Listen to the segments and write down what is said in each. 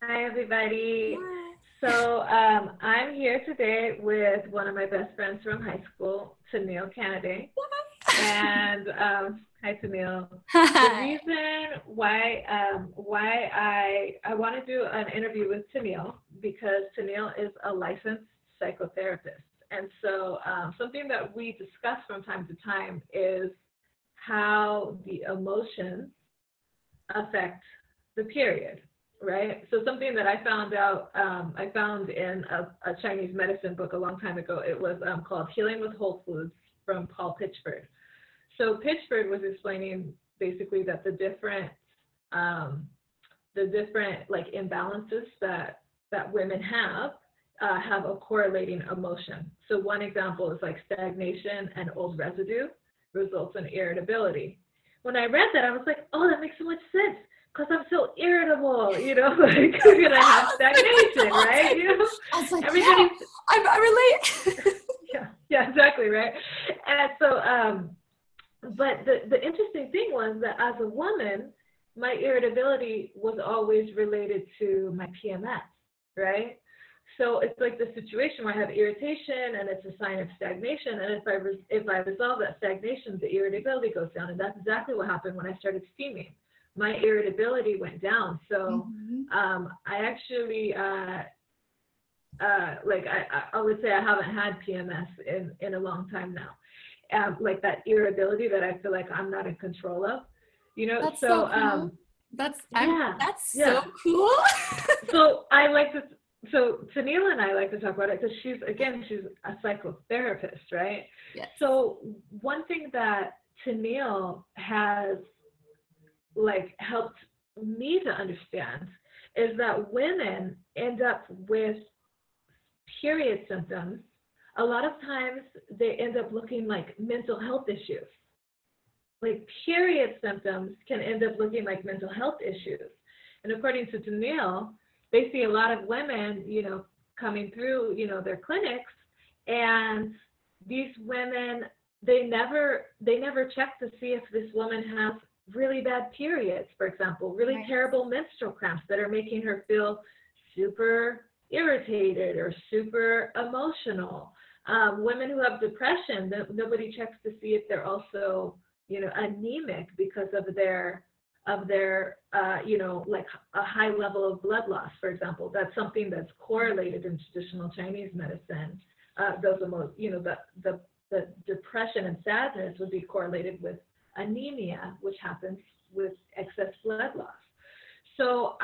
Hi, everybody. I'm here today with one of my best friends from high school, Taneil Canaday. And hi, Taneil. The Hi. reason why I want to do an interview with Taneil because Taneil is a licensed psychotherapist, and so something that we discuss from time to time is how the emotions affect the period, right? So something that I found in a Chinese medicine book a long time ago. It was called Healing with Whole Foods from Paul Pitchford. So Pitchford was explaining basically that um, the different like imbalances that women have a correlating emotion. So one example is like stagnation and old residue results in irritability. When I read that, I was like, oh, that makes so much sense because I'm so irritable, like you're gonna have stagnation, right? I was like, yeah, Everybody's I relate. yeah, exactly, right. And so, but the interesting thing was that as a woman, my irritability was always related to my PMS, right? So it's like the situation where I have irritation and it's a sign of stagnation. And if I resolve that stagnation, the irritability goes down. And that's exactly what happened when I started steaming. My irritability went down. So Mhm. I actually like I would say I haven't had PMS in a long time now. Like that irritability that I feel like I'm not in control of, That's so So cool. yeah, That's so yeah. cool. So I like to. So Taneil and I like to talk about it because she's a psychotherapist, right? Yes. So one thing that Taneil has like helped me to understand is that women end up with period symptoms. A lot of times they end up looking like mental health issues. Like period symptoms can end up looking like mental health issues. And according to Taneil, they see a lot of women, coming through, their clinics, and these women, they never check to see if this woman has really bad periods, for example, really Right. terrible menstrual cramps that are making her feel super irritated or super emotional. Women who have depression, nobody checks to see if they're also anemic because of their like a high level of blood loss, for example. That's something that's correlated in traditional Chinese medicine. Those emo- you know the depression and sadness would be correlated with anemia, which happens with excess blood loss. So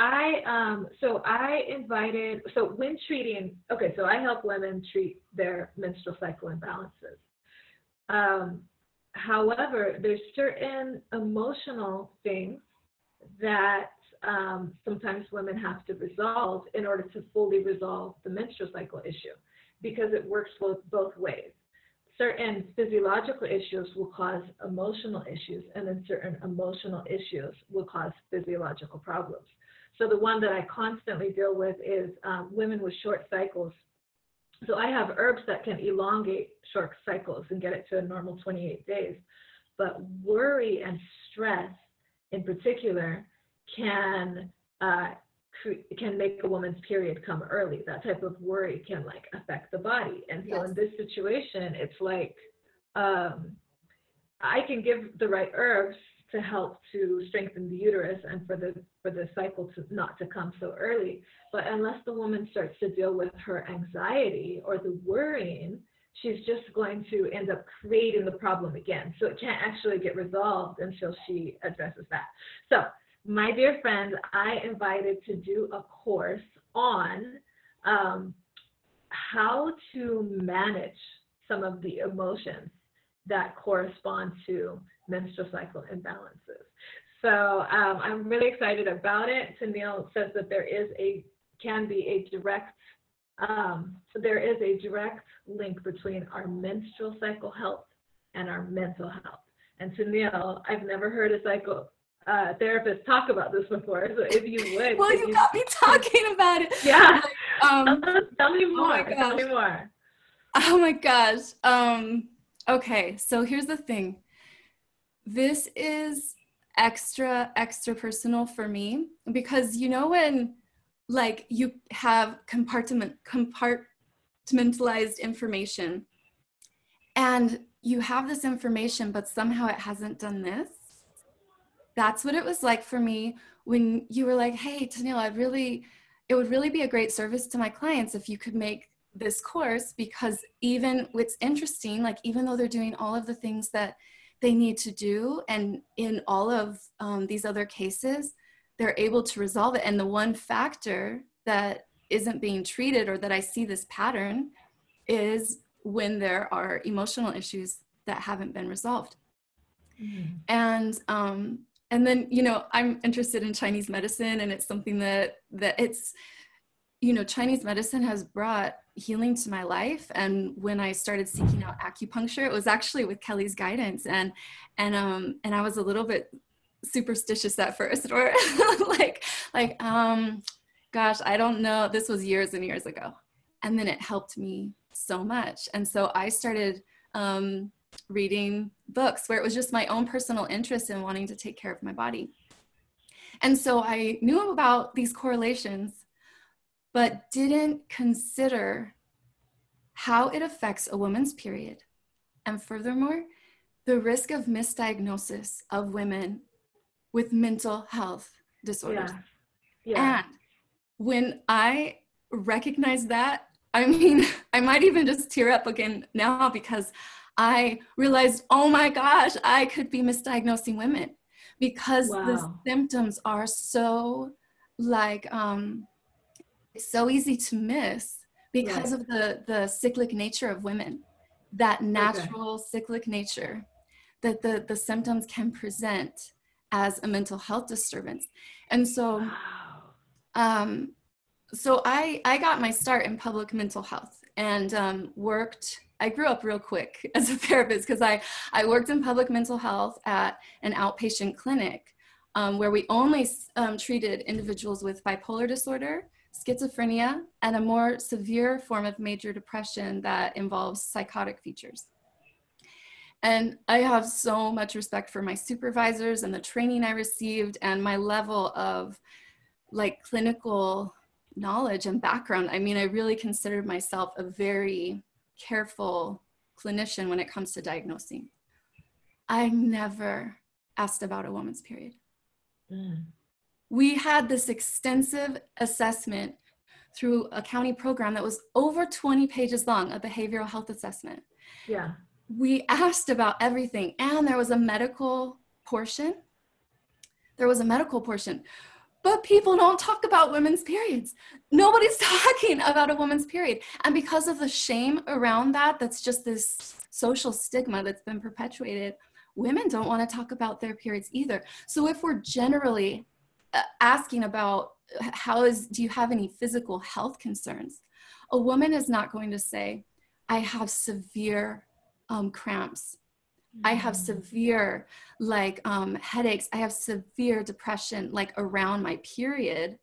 when treating, okay, so I help women treat their menstrual cycle imbalances. Um, However, there's certain emotional things that sometimes women have to resolve in order to fully resolve the menstrual cycle issue because it works both ways. Certain physiological issues will cause emotional issues, and then certain emotional issues will cause physiological problems. So the one that I constantly deal with is women with short cycles. So I have herbs that can elongate short cycles and get it to a normal 28 days. But worry and stress in particular can uh, can make a woman's period come early. That type of worry can like affect the body. And so Yes. in this situation, it's like um, I can give the right herbs to help to strengthen the uterus and for the cycle to not to come so early. But unless the woman starts to deal with her anxiety or the worrying, she's just going to end up creating the problem again. So it can't actually get resolved until she addresses that. So my dear friend, I invited to do a course on um, how to manage some of the emotions that correspond to menstrual cycle imbalances. So I'm really excited about it. Taneil says that can be a direct there is a direct link between our menstrual cycle health and our mental health. And Taneil, I've never heard a psycho therapist talk about this before. So if you would, Well, could you you? got me talking about it. Yeah, Like, tell me oh my more. Tell gosh. me more. Oh my gosh. Okay, so here's the thing. This is extra personal for me because when like you have compartmentalized information, and you have this information, but somehow it hasn't done this. That's what it was like for me when you were like, hey, Taneil, it would really be a great service to my clients if you could make this course, because even what's interesting, like even though they're doing all of the things that they need to do, and in all of these other cases, they're able to resolve it. And the one factor that isn't being treated, or that I see this pattern, is when there are emotional issues that haven't been resolved. Mm-hmm. And then, you know, I'm interested in Chinese medicine, and it's something that it's, you know, Chinese medicine has brought healing to my life. And when I started seeking out acupuncture, it was actually with Keli's guidance. And I was a little bit superstitious at first, or gosh, I don't know. This was years and years ago. And then it helped me so much. And so I started reading books where it was just my own personal interest in wanting to take care of my body. And so I knew about these correlations, but didn't consider how it affects a woman's period. And furthermore, the risk of misdiagnosis of women with mental health disorders. Yeah. And when I recognized that, I mean, I might even just tear up again now, because I realized, oh my gosh, I could be misdiagnosing women, because the symptoms are so like, it's so easy to miss because of the cyclic nature of women, that natural cyclic nature, that the symptoms can present as a mental health disturbance. And so, so I got my start in public mental health, and I grew up real quick as a therapist, because I worked in public mental health at an outpatient clinic where we only treated individuals with bipolar disorder, schizophrenia, and a more severe form of major depression that involves psychotic features. And I have so much respect for my supervisors and the training I received, and my level of like clinical knowledge and background. I mean, I really considered myself a very careful clinician when it comes to diagnosing. I never asked about a woman's period. We had this extensive assessment through a county program that was over 20 pages long, a behavioral health assessment. Yeah. We asked about everything, and there was a medical portion. But people don't talk about women's periods. Nobody's talking about a woman's period. And because of the shame around that, that's just this social stigma that's been perpetuated, women don't want to talk about their periods either. So if we're generally asking about do you have any physical health concerns, a woman is not going to say, I have severe cramps. I have severe headaches. I have severe depression around my period.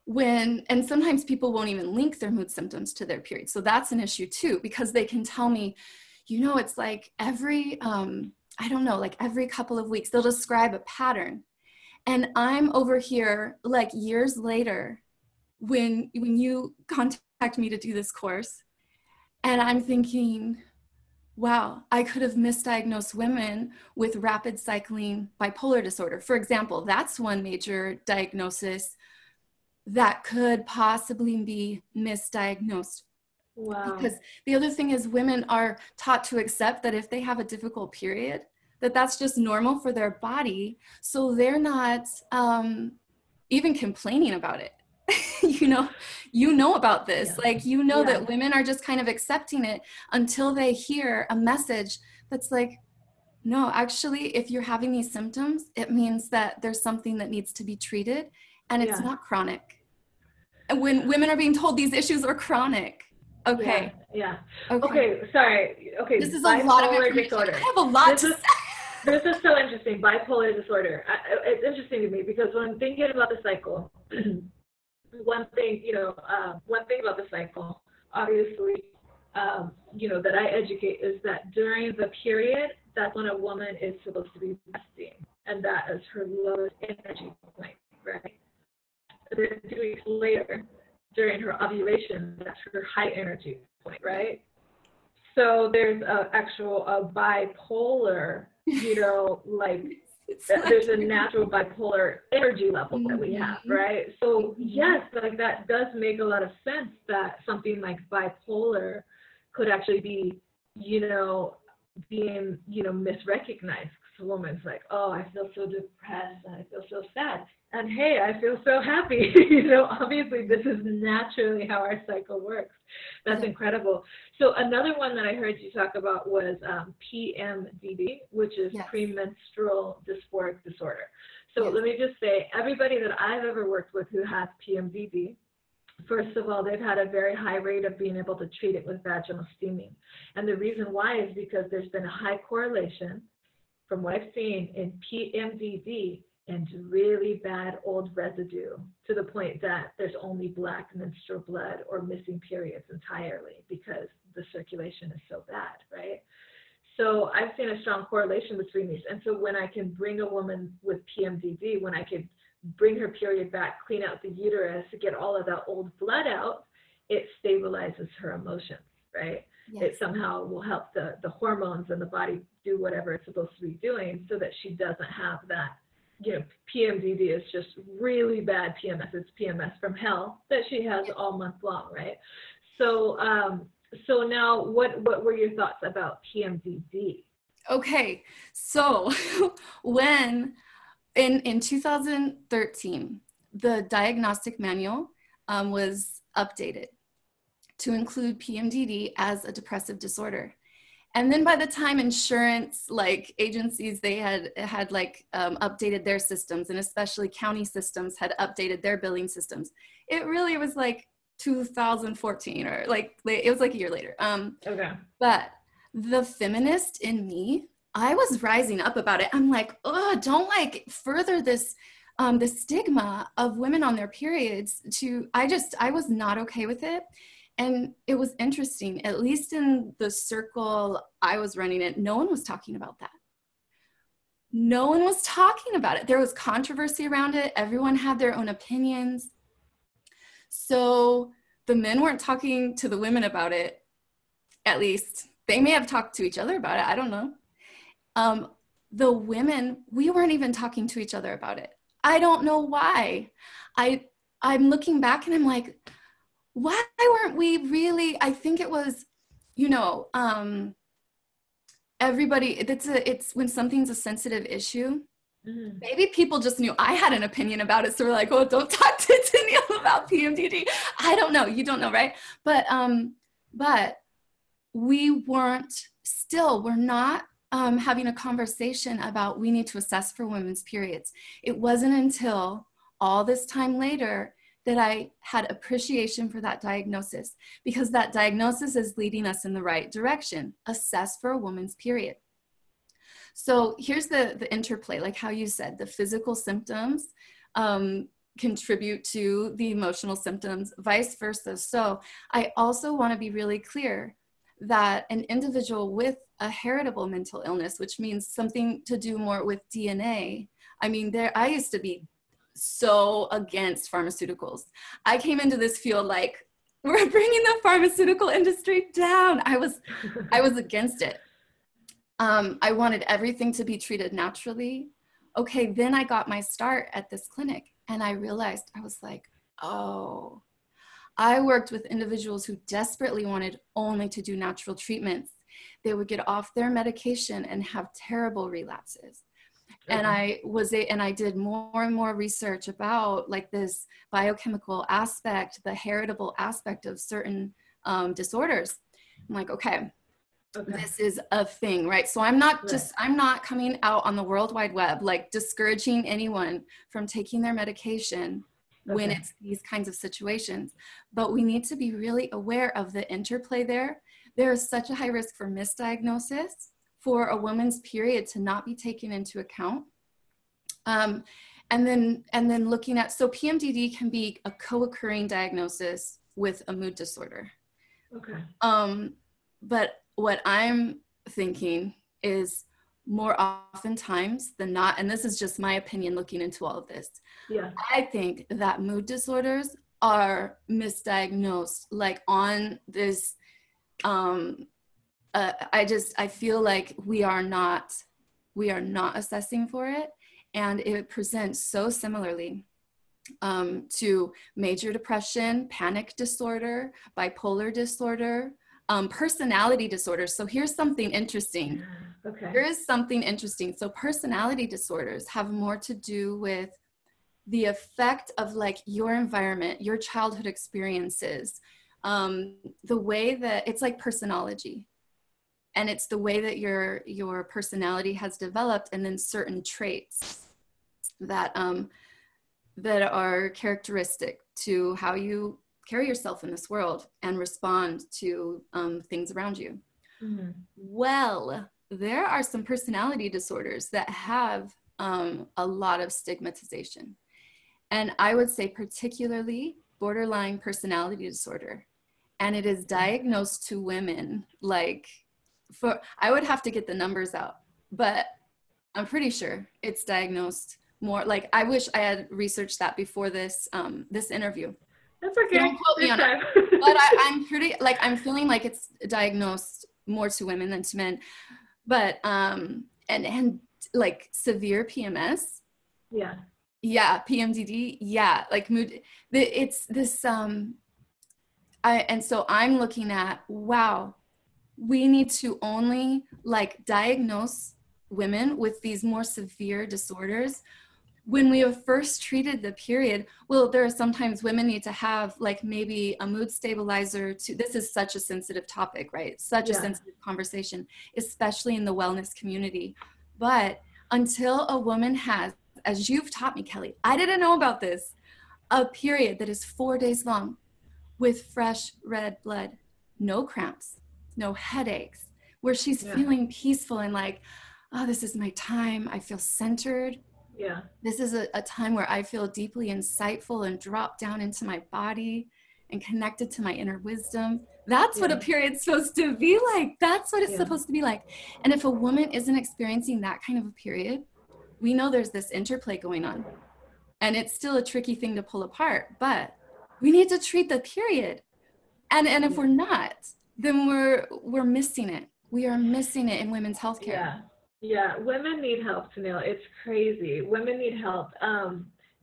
And sometimes people won't even link their mood symptoms to their period. So that's an issue too, because they can tell me, it's like every couple of weeks, they'll describe a pattern. And I'm over here years later when you contact me to do this course, and I'm thinking, wow, I could have misdiagnosed women with rapid cycling bipolar disorder. For example, that's one major diagnosis that could possibly be misdiagnosed. Wow. Because the other thing is, women are taught to accept that if they have a difficult period, that's just normal for their body. So they're not even complaining about it. you know about this. Yeah. That women are just kind of accepting it until they hear a message that's like, no, actually, if you're having these symptoms, it means that there's something that needs to be treated, and it's not chronic. And when women are being told these issues are chronic. Okay. Yeah. Okay. Sorry. Okay. This is a lot of information. Disorder. I have a lot to say. This is so interesting. Bipolar disorder. It's interesting to me because when I'm thinking about the cycle, one thing about the cycle, obviously, that I educate is that during the period, that's when a woman is supposed to be resting, and that is her lowest energy point, right? then 2 weeks later, during her ovulation, that's her high energy point, right? So there's a bipolar, like there's a natural bipolar energy level that we have, right? So yes, like that does make a lot of sense that something like bipolar could actually be, being, misrecognized. Because a woman's like, oh, I feel so depressed and I feel so sad. And hey, I feel so happy. Obviously this is naturally how our cycle works. That's incredible. So another one that I heard you talk about was PMDD, which is premenstrual dysphoric disorder. So let me just say, everybody that I've ever worked with who has PMDD, first of all, they've had a very high rate of being able to treat it with vaginal steaming. And the reason why is because there's been a high correlation, from what I've seen, in PMDD and really bad old residue, to the point that there's only black menstrual blood or missing periods entirely because the circulation is so bad, right? So I've seen a strong correlation between these. And so when I can bring a woman with PMDD, when I could bring her period back, clean out the uterus, get all of that old blood out, it stabilizes her emotions, right? Yes. It somehow will help the hormones and the body do whatever it's supposed to be doing so that she doesn't have that, PMDD is just really bad PMS. It's PMS from hell that she has all month long, right? So so now what were your thoughts about PMDD? Okay, so when in 2013, the diagnostic manual was updated to include PMDD as a depressive disorder. And then by the time insurance agencies, they had updated their systems, and especially county systems had updated their billing systems. It really was 2014, or it was a year later. Okay. But the feminist in me, I was rising up about it. I'm like, oh, don't further this the stigma of women on their periods. I was not okay with it. And it was interesting, at least in the circle I was running in, no one was talking about that. No one was talking about it. There was controversy around it. Everyone had their own opinions. So the men weren't talking to the women about it, at least. They may have talked to each other about it. I don't know. The women, we weren't even talking to each other about it. I don't know why. I'm looking back and I'm like, why weren't we really? I think it was, everybody, it's when something's a sensitive issue, maybe people just knew I had an opinion about it. So we're like, oh, don't talk to Taneil about PMDD. I don't know. You don't know, right? But we're not having a conversation about we need to assess for women's periods. It wasn't until all this time later that I had appreciation for that diagnosis, because that diagnosis is leading us in the right direction. Assess for a woman's period. So here's the interplay, like how you said, the physical symptoms contribute to the emotional symptoms, vice versa. So I also want to be really clear that an individual with a heritable mental illness, which means something to do more with DNA. I mean, I used to be so against pharmaceuticals. I came into this field like, we're bringing the pharmaceutical industry down. I was against it. I wanted everything to be treated naturally. Okay, then I got my start at this clinic and I realized, I was like, oh, I worked with individuals who desperately wanted only to do natural treatments. They would get off their medication and have terrible relapses. And I did more and more research about this biochemical aspect, the heritable aspect of certain disorders. I'm like, okay, this is a thing, right? So I'm not coming out on the World Wide Web, discouraging anyone from taking their medication when it's these kinds of situations. But we need to be really aware of the interplay there. There is such a high risk for misdiagnosis, for a woman's period to not be taken into account. And then looking at, so PMDD can be a co-occurring diagnosis with a mood disorder. Okay. But what I'm thinking is, more oftentimes than not, and this is just my opinion looking into all of this, Yeah. I think that mood disorders are misdiagnosed, like on this, I feel like we are not assessing for it, and it presents so similarly to major depression, panic disorder, bipolar disorder, personality disorders. So here's something interesting. Okay. Here is something interesting. So personality disorders have more to do with the effect of like your environment, your childhood experiences, the way that it's like personology. And it's the way that your personality has developed, and then certain traits that that are characteristic to how you carry yourself in this world and respond to things around you. Mm-hmm. Well, there are some personality disorders that have a lot of stigmatization. And I would say particularly borderline personality disorder. And it is diagnosed to women like, I would have to get the numbers out, but I'm pretty sure it's diagnosed more. Like, I wish I had researched that before this this interview. That's okay. So don't quote me on it. But I'm pretty, like, I'm feeling like it's diagnosed more to women than to men. But and like severe PMS. Yeah. Yeah, PMDD. Yeah, like mood. It's this. And so I'm looking at, wow, we need to only like diagnose women with these more severe disorders when we have first treated the period. Well, there are sometimes women need to have like maybe a mood stabilizer to, this is such a sensitive topic, right? Such a sensitive conversation, especially in the wellness community. But until a woman has, as you've taught me, Keli, I didn't know about this, a period that is 4 days long with fresh red blood, no cramps, no headaches, where she's feeling peaceful and like, oh, this is my time. I feel centered. Yeah. This is a time where I feel deeply insightful and drop down into my body and connected to my inner wisdom. That's what a period's supposed to be like. That's what it's supposed to be like. And if a woman isn't experiencing that kind of a period, we know there's this interplay going on. And it's still a tricky thing to pull apart, but we need to treat the period. And if we're not, then we're missing it. We are missing it in women's healthcare. Yeah. Yeah, women need help, Taneil. It's crazy. Women need help.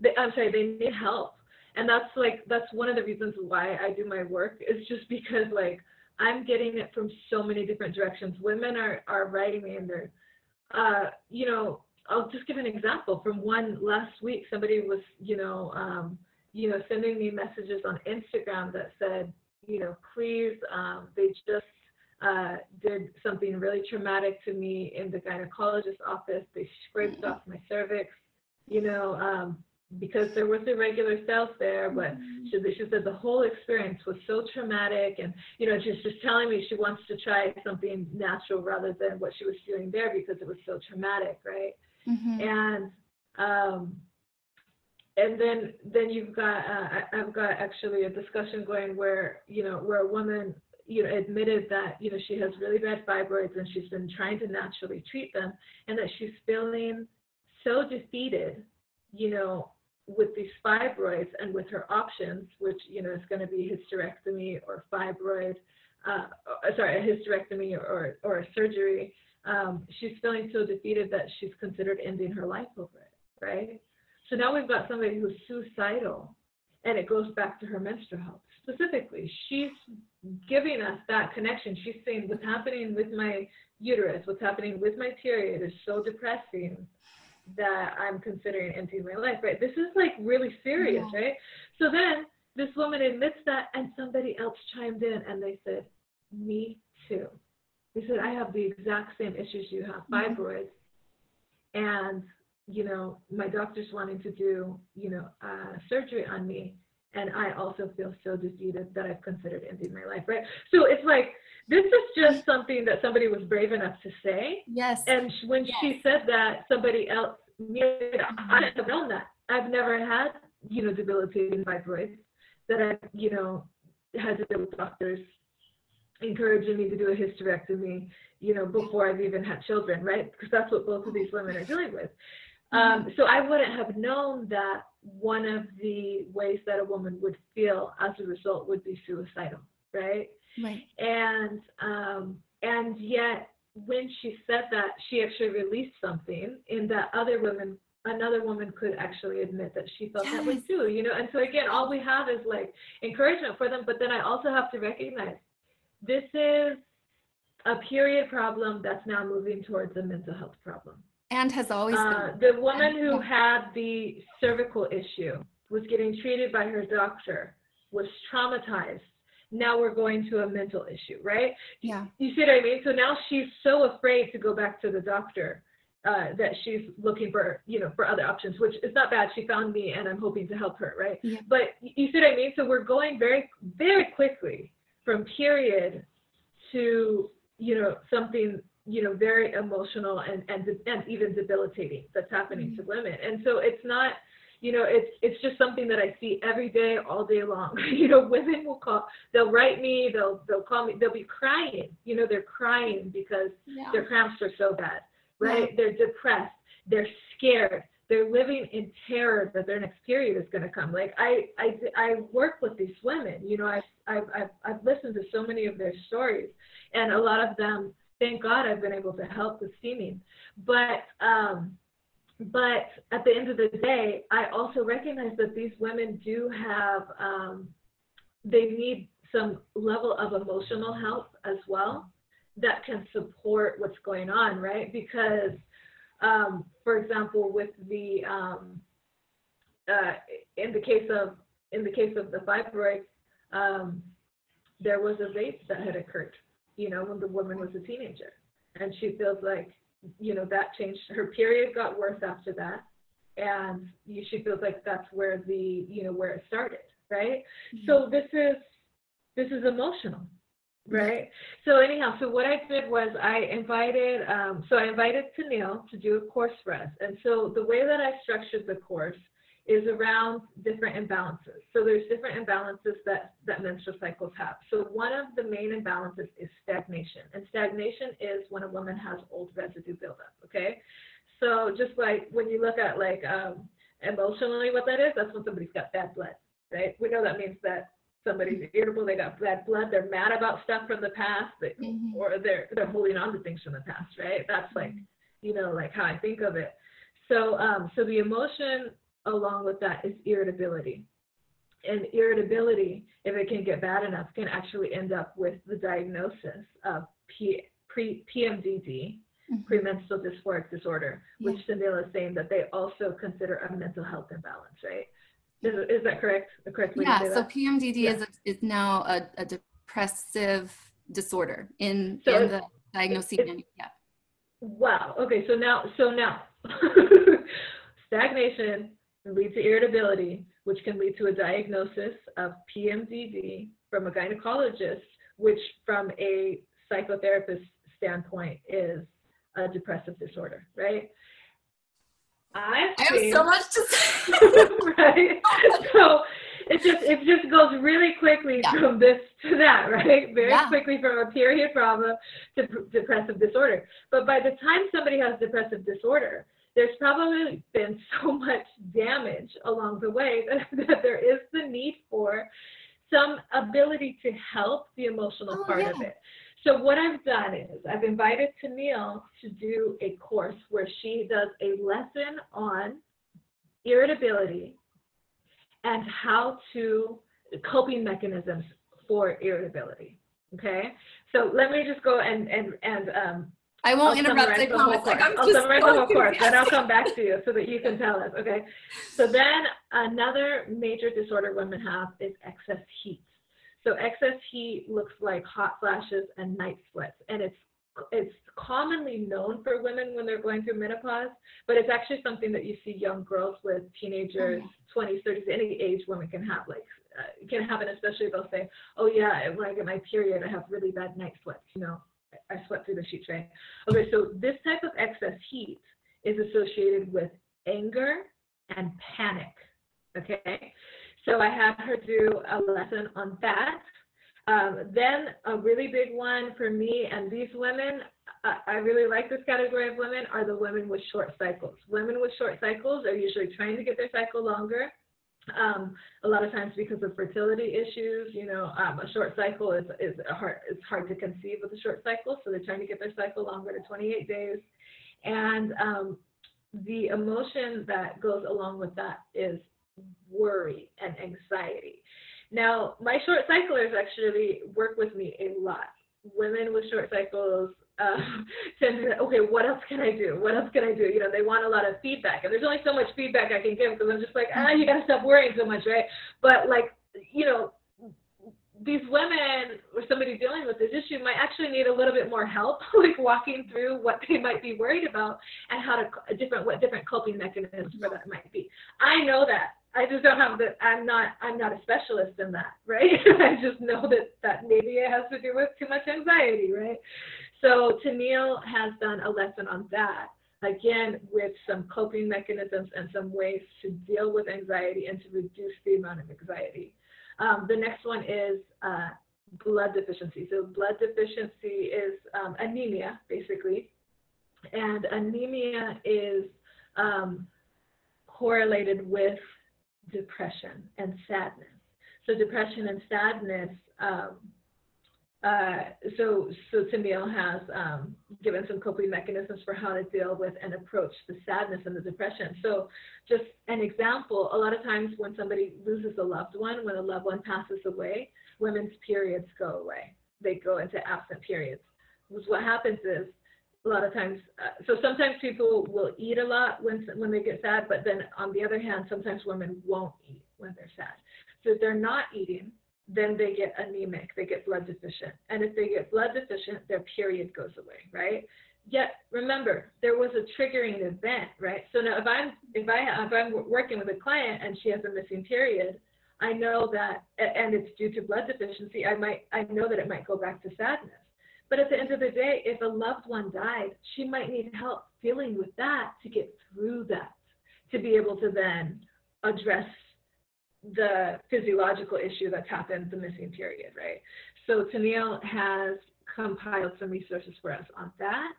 They need help. And that's one of the reasons why I do my work, is just because like I'm getting it from so many different directions. Women are writing me, and they're, I'll just give an example from one last week. Somebody was, sending me messages on Instagram that said, please, they just did something really traumatic to me in the gynecologist's office. They scraped off my cervix, because there was irregular cells there, but she said the whole experience was so traumatic, and she's just telling me she wants to try something natural rather than what she was feeling there because it was so traumatic, right? And then you've got I've got actually a discussion going where where a woman admitted that she has really bad fibroids, and she's been trying to naturally treat them, and that she's feeling so defeated with these fibroids and with her options, which is going to be hysterectomy or fibroid, a hysterectomy or a surgery. She's feeling so defeated that she's considered ending her life over it, right? So now we've got somebody who's suicidal, and it goes back to her menstrual health specifically. She's giving us that connection. She's saying what's happening with my uterus, what's happening with my period is so depressing that I'm considering ending my life, right? This is like really serious, right? So then this woman admits that, and somebody else chimed in and they said, me too. They said, I have the exact same issues you have, fibroids, and my doctor's wanting to do, surgery on me, and I also feel so defeated that I've considered ending my life, right? So it's like, this is just something that somebody was brave enough to say. Yes. And when she said that, somebody else, I have known that. I've never had, debilitating fibroids that I, had to deal with doctors encouraging me to do a hysterectomy, before I've even had children, right? Because that's what both of these women are dealing with. So I wouldn't have known that one of the ways that a woman would feel as a result would be suicidal, right? Right. And yet when she said that, she actually released something in that another woman could actually admit that she felt that way too, And so again, all we have is like encouragement for them. But then I also have to recognize this is a period problem that's now moving towards a mental health problem. And has always been. The woman who had the cervical issue was getting treated by her doctor, was traumatized. Now we're going to a mental issue, right? Yeah. You see what I mean? So now she's so afraid to go back to the doctor that she's looking for, for other options, which is not bad. She found me and I'm hoping to help her, right? Yeah. But you see what I mean? So we're going very, very quickly from period to, something, very emotional and even debilitating that's happening to women. And so it's not, it's just something that I see every day, all day long. Women they'll write me, they'll call me, they'll be crying, they're crying because their cramps are so bad, right? Yeah. They're depressed, they're scared, they're living in terror that their next period is going to come. Like I work with these women, I've listened to so many of their stories, and a lot of them, thank God, I've been able to help with steaming. But at the end of the day, I also recognize that these women do have, they need some level of emotional help as well that can support what's going on, right? Because, for example, with the, in the case of the fibroid, there was a rape that had occurred, when the woman was a teenager, and she feels like, that changed. Her period got worse after that, and she feels like that's where where it started, right? Mm-hmm. So this is emotional, right? So anyhow, so what I did was I invited Taneil to do a course for us, and so the way that I structured the course is around different imbalances. So there's different imbalances that menstrual cycles have. So one of the main imbalances is stagnation. And stagnation is when a woman has old residue buildup, okay? So just like when you look at emotionally what that is, that's when somebody's got bad blood, right? We know that means that somebody's irritable, they got bad blood, they're mad about stuff from the past, or they're holding on to things from the past, right? That's like how I think of it. So so the emotion along with that is irritability. And irritability, if it can get bad enough, can actually end up with the diagnosis of PMDD, premenstrual dysphoric disorder, which Taneil is saying that they also consider a mental health imbalance, right? Is that correct? The correct way to say that? So PMDD is now a depressive disorder in the diagnosis. Wow. Okay. So now stagnation can lead to irritability, which can lead to a diagnosis of PMDD from a gynecologist, which from a psychotherapist standpoint is a depressive disorder, right? I have so much to say. Right? So it just goes really quickly from this to that, right? Very quickly from a period problem to depressive disorder. But by the time somebody has depressive disorder, there's probably been so much damage along the way that there is the need for some ability to help the emotional part of it. So what I've done is I've invited Taneil to do a course where she does a lesson on irritability and how to coping mechanisms for irritability. Okay, so let me just go and I won't interrupt. I promise. I'll summarize the whole course, then I'll come back to you so that you can tell us. Okay. So then another major disorder women have is excess heat. So excess heat looks like hot flashes and night sweats, and it's commonly known for women when they're going through menopause, but it's actually something that you see young girls with, teenagers, 20s, 30s, any age woman can have. It can happen, especially if they'll say, oh yeah, when I get my period, I have really bad night sweats, I sweat through the sheets, right? Okay, so this type of excess heat is associated with anger and panic, okay? So I had her do a lesson on that. Then a really big one for me, and these women, I really like this category of women, are the women with short cycles. Women with short cycles are usually trying to get their cycle longer. A lot of times because of fertility issues, you know, a short cycle is hard to conceive with a short cycle, so they're trying to get their cycle longer to 28 days. And the emotion that goes along with that is worry and anxiety. Now, my short cyclers actually work with me a lot. Women with short cycles tend to, okay, what else can I do? What else can I do? You know, they want a lot of feedback. And there's only so much feedback I can give because I'm just like, you got to stop worrying so much, right? But like, you know, these women or somebody dealing with this issue might actually need a little bit more help, like walking through what they might be worried about and how to what different coping mechanisms for that might be. I know that. I just don't have the, I'm not a specialist in that, right? I just know that maybe it has to do with too much anxiety, right? So Taneil has done a lesson on that, again, with some coping mechanisms and some ways to deal with anxiety and to reduce the amount of anxiety. The next one is blood deficiency. So blood deficiency is anemia, basically. And anemia is correlated with depression and sadness. So depression and sadness, so Taneil has given some coping mechanisms for how to deal with and approach the sadness and the depression. So just an example, a lot of times when somebody loses a loved one, when a loved one passes away, women's periods go away. They go into absent periods. What happens is, a lot of times, so sometimes people will eat a lot when they get sad, but then on the other hand, sometimes women won't eat when they're sad. So if they're not eating, then they get anemic, they get blood deficient. And if they get blood deficient, their period goes away, right? Yet remember, there was a triggering event, right? So now if I'm working with a client and she has a missing period, I know that, and it's due to blood deficiency, I know that it might go back to sadness. But at the end of the day, if a loved one died, she might need help dealing with that to get through that, to be able to then address the physiological issue that's happened, the missing period, right? So Taneil has compiled some resources for us on that.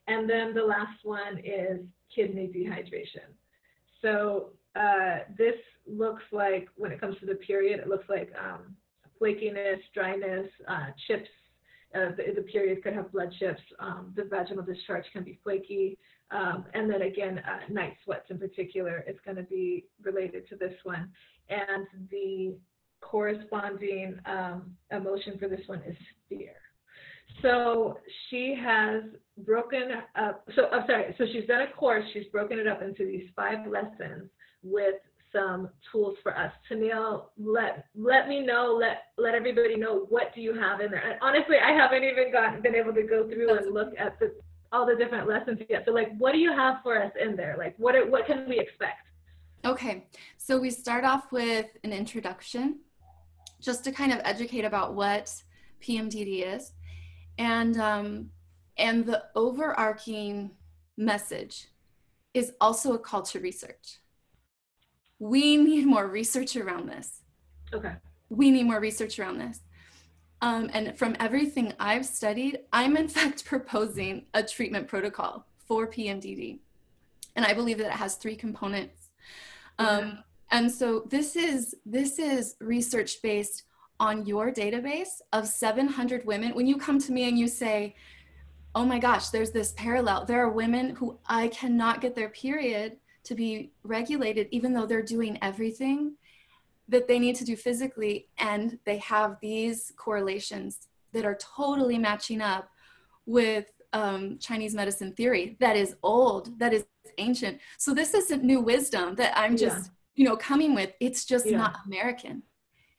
And then the last one is kidney dehydration. So this looks like, when it comes to the period, it looks like flakiness, dryness, chips. The period could have blood chips. The vaginal discharge can be flaky. And then again, night sweats in particular is going to be related to this one. And the corresponding emotion for this one is fear. So she has broken up, so she's done a course, she's broken it up into these 5 lessons with some tools for us. Taneil, let me know, let everybody know, what do you have in there? And honestly, I haven't even been able to go through and look at all the different lessons yet. So like, what do you have for us in there? Like, what can we expect? Okay, so we start off with an introduction, just to kind of educate about what PMDD is, and the overarching message is also a call to research. We need more research around this. Okay. We need more research around this. And from everything I've studied, I'm in fact proposing a treatment protocol for PMDD. And I believe that it has 3 components. And so this is research based on your database of 700 women. When you come to me and you say, oh my gosh, there's this parallel. There are women who I cannot get their period to be regulated, even though they're doing everything that they need to do physically, and they have these correlations that are totally matching up with Chinese medicine theory that is old, that is ancient. So this isn't new wisdom that I'm just, coming with. It's just not American.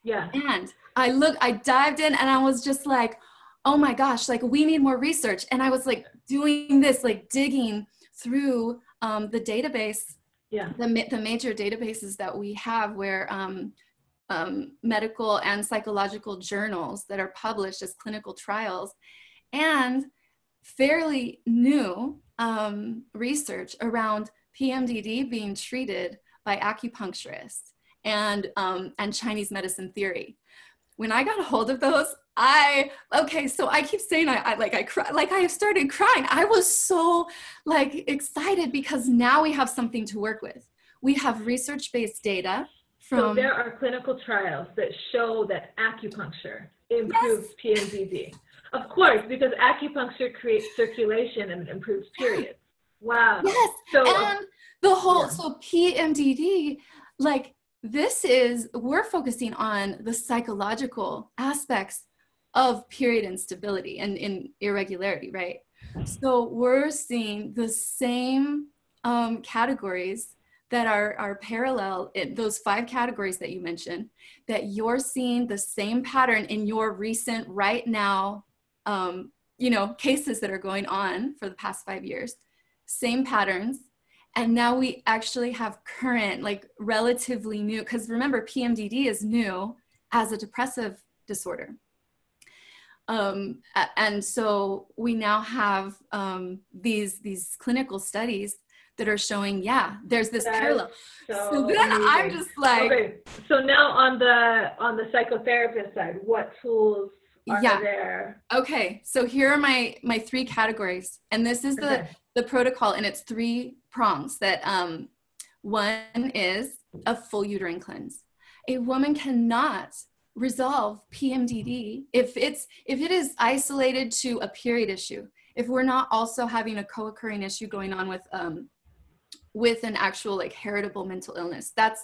Yeah. And I dived in and I was just like, oh my gosh, like we need more research. And I was like doing this, like digging through the database, the major databases that we have where medical and psychological journals that are published as clinical trials, and fairly new research around PMDD being treated by acupuncturists and Chinese medicine theory. when I got a hold of those, so I keep saying I cry, like I started crying. I was so like excited because now we have something to work with. We have research-based data So there are clinical trials that show that acupuncture improves PMDD. Of course, because acupuncture creates circulation and improves periods. Wow. Yes. So and the whole, so PMDD, like we're focusing on the psychological aspects of period instability and irregularity, right? So we're seeing the same categories that are parallel in those 5 categories that you mentioned, that you're seeing the same pattern in your recent right now, cases that are going on for the past 5 years, same patterns. And now we actually have current, like relatively new, because remember, PMDD is new as a depressive disorder. And so we now have these clinical studies that are showing, there's this parallel. So then amazing. I'm just like, okay. So now on the psychotherapist side, what tools are there? Okay, so here are my 3 categories, and this is the protocol, and it's 3 prongs. That one is a full uterine cleanse. A woman cannot resolve PMDD if it is isolated to a period issue. If we're not also having a co-occurring issue going on with an actual like heritable mental illness, that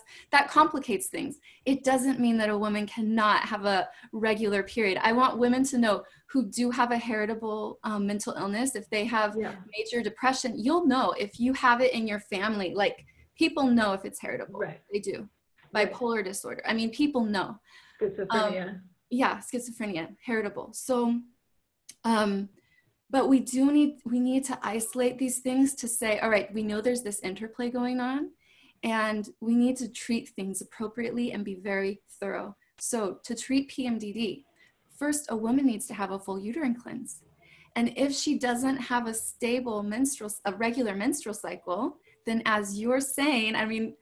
complicates things. It doesn't mean that a woman cannot have a regular period. I want women to know who do have a heritable mental illness. If they have major depression, you'll know if you have it in your family. Like people know if it's heritable. Right. They do. Bipolar disorder. I mean, people know. Schizophrenia. Schizophrenia, heritable. So, but we need to isolate these things to say, all right, we know there's this interplay going on, and we need to treat things appropriately and be very thorough. So to treat PMDD, first, a woman needs to have a full uterine cleanse. And if she doesn't have a regular menstrual cycle, then as you're saying, I mean,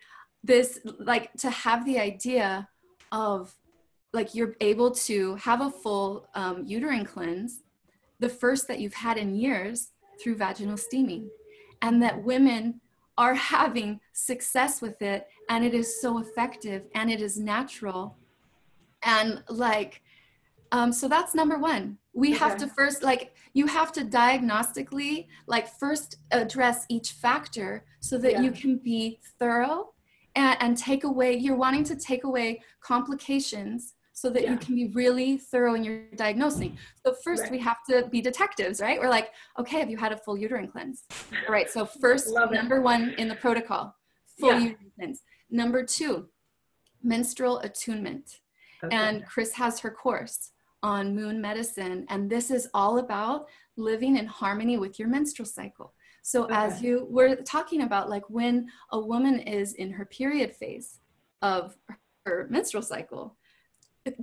this, like, to have the idea of, like, you're able to have a full uterine cleanse, the first that you've had in years, through vaginal steaming, and that women are having success with it, and it is so effective, and it is natural. And like, so that's number 1. We have to first, like, you have to diagnostically, like, first address each factor so that you can be thorough and take away, you're wanting to take away complications so that you can be really thorough in your diagnosing. So first we have to be detectives, right? We're like, okay, have you had a full uterine cleanse? All right, so first, number 1 in the protocol, full uterine cleanse. Number 2, menstrual attunement. Okay. And Chris has her course on moon medicine, and this is all about living in harmony with your menstrual cycle. So as you were talking about, like when a woman is in her period phase of her menstrual cycle,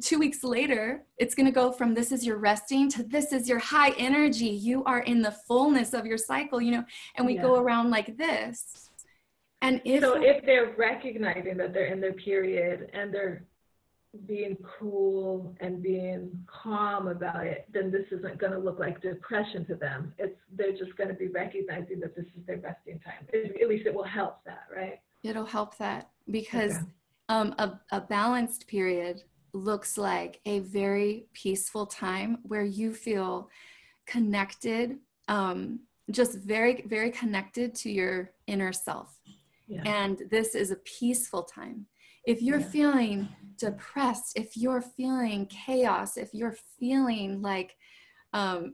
2 weeks later, it's going to go from this is your resting to this is your high energy. You are in the fullness of your cycle, and we go around like this. And if they're recognizing that they're in their period and they're being cool and being calm about it, then this isn't going to look like depression to them. They're just going to be recognizing that this is their resting time. At least it will help that, right? It'll help that because a balanced period looks like a very peaceful time where you feel connected, just very, very connected to your inner self. Yeah. And this is a peaceful time. If you're feeling depressed, if you're feeling chaos, if you're feeling like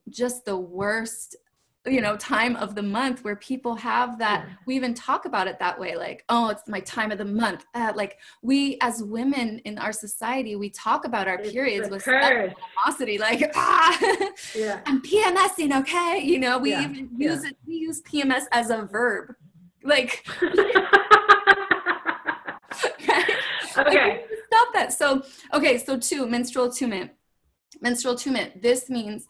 just the worst, time of the month where people have that, we even talk about it that way, like, oh, it's my time of the month. Like we as women in our society, we talk about our periods with animosity, like, I'm PMSing, okay? We even use it, we use PMS as a verb. Like, right? Okay. Stop that. So 2, menstrual attunement. Menstrual attunement. This means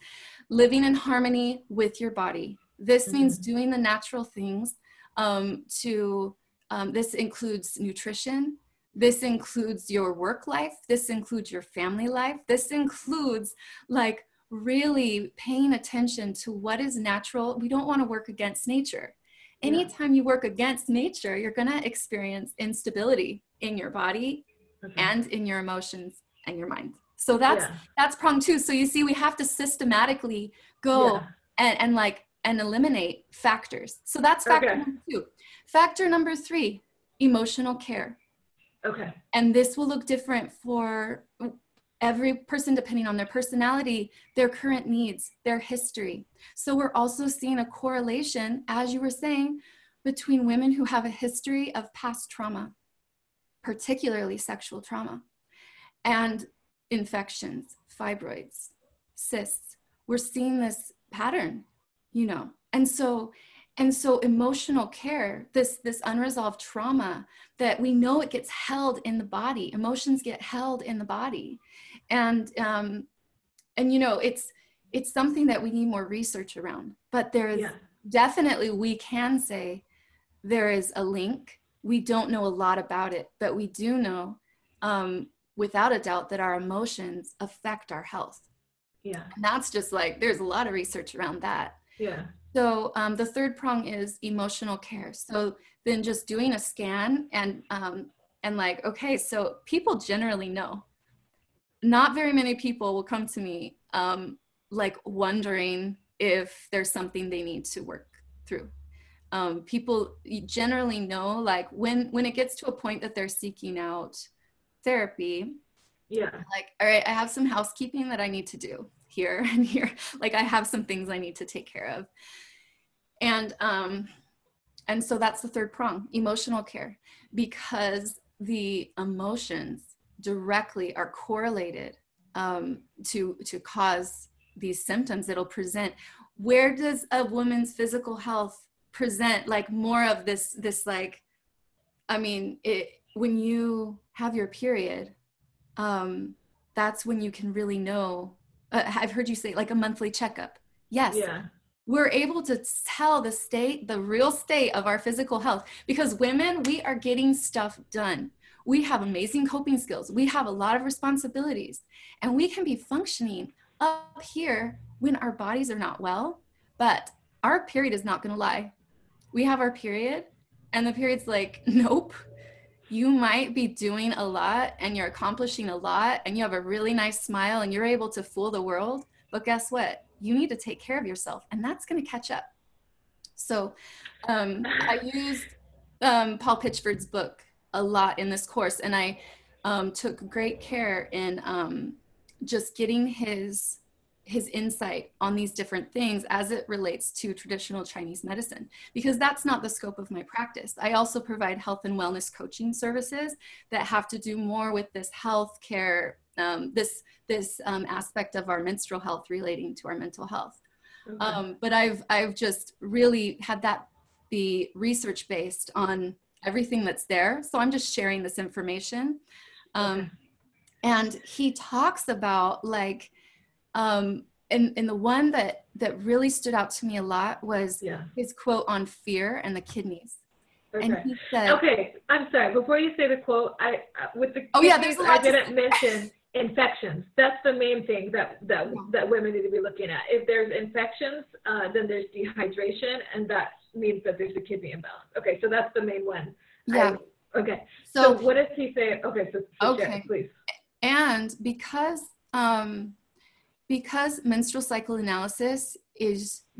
living in harmony with your body. This means doing the natural things this includes nutrition. This includes your work life. This includes your family life. This includes like really paying attention to what is natural. We don't want to work against nature. Anytime you work against nature, you're going to experience instability in your body and in your emotions and your mind. So that's prong two. So you see, we have to systematically go and eliminate factors. So that's factor number two. Factor number three, emotional care. Okay. And this will look different for every person depending on their personality, their current needs, their history. So we're also seeing a correlation, as you were saying, between women who have a history of past trauma, particularly sexual trauma, and infections, fibroids, cysts. We're seeing this pattern, you know. And so emotional care, this unresolved trauma that we know it gets held in the body, emotions get held in the body. And you know, it's something that we need more research around, but there is definitely, we can say there is a link. We don't know a lot about it, but we do know without a doubt that our emotions affect our health. Yeah. And that's just like, there's a lot of research around that. Yeah. So the third prong is emotional care. So then just doing a scan and like, okay, so people generally know. Not very many people will come to me like wondering if there's something they need to work through. People generally know, like when it gets to a point that they're seeking out therapy, like, all right, I have some housekeeping that I need to do here and here. Like I have some things I need to take care of. And so that's the third prong, emotional care, because the emotions directly are correlated to cause these symptoms that'll present. Where does a woman's physical health present like more of this like, I mean, when you have your period, that's when you can really know. I've heard you say like a monthly checkup. Yes. Yeah. We're able to tell the real state of our physical health, because women, we are getting stuff done. We have amazing coping skills. We have a lot of responsibilities, and we can be functioning up here when our bodies are not well, but our period is not going to lie. We have our period, and the period's like, nope, you might be doing a lot and you're accomplishing a lot and you have a really nice smile and you're able to fool the world, but guess what? You need to take care of yourself, and that's going to catch up. So I used Paul Pitchford's book a lot in this course, and I took great care in just getting his insight on these different things as it relates to traditional Chinese medicine, because that's not the scope of my practice. I also provide health and wellness coaching services that have to do more with this health care, this aspect of our menstrual health relating to our mental health. Okay. But I've just really had that be research based on everything that's there. So I'm just sharing this information. Okay. And he talks about like, and the one that really stood out to me a lot was his quote on fear and the kidneys. Okay. And he said, okay, I'm sorry, before you say the quote, with the kidneys, I didn't mention infections. That's the main thing that women need to be looking at. If there's infections, then there's dehydration, and that means that there's a kidney imbalance. Okay, so that's the main one. Yeah. Okay. So what does he say? Okay, so share, please. And because menstrual cycle analysis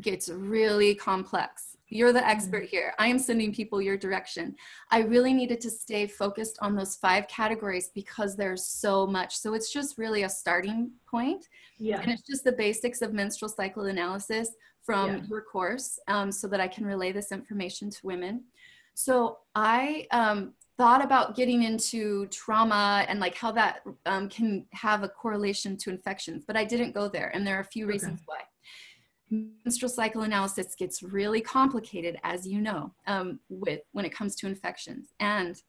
gets really complex. You're the expert here. I am sending people your direction. I really needed to stay focused on those 5 categories because there's so much. So it's just really a starting point. Yeah. And it's just the basics of menstrual cycle analysis from your course, so that I can relay this information to women. So I thought about getting into trauma and like how that can have a correlation to infections, but I didn't go there. And there are a few reasons why. Menstrual cycle analysis gets really complicated, as you know, when it comes to infections, and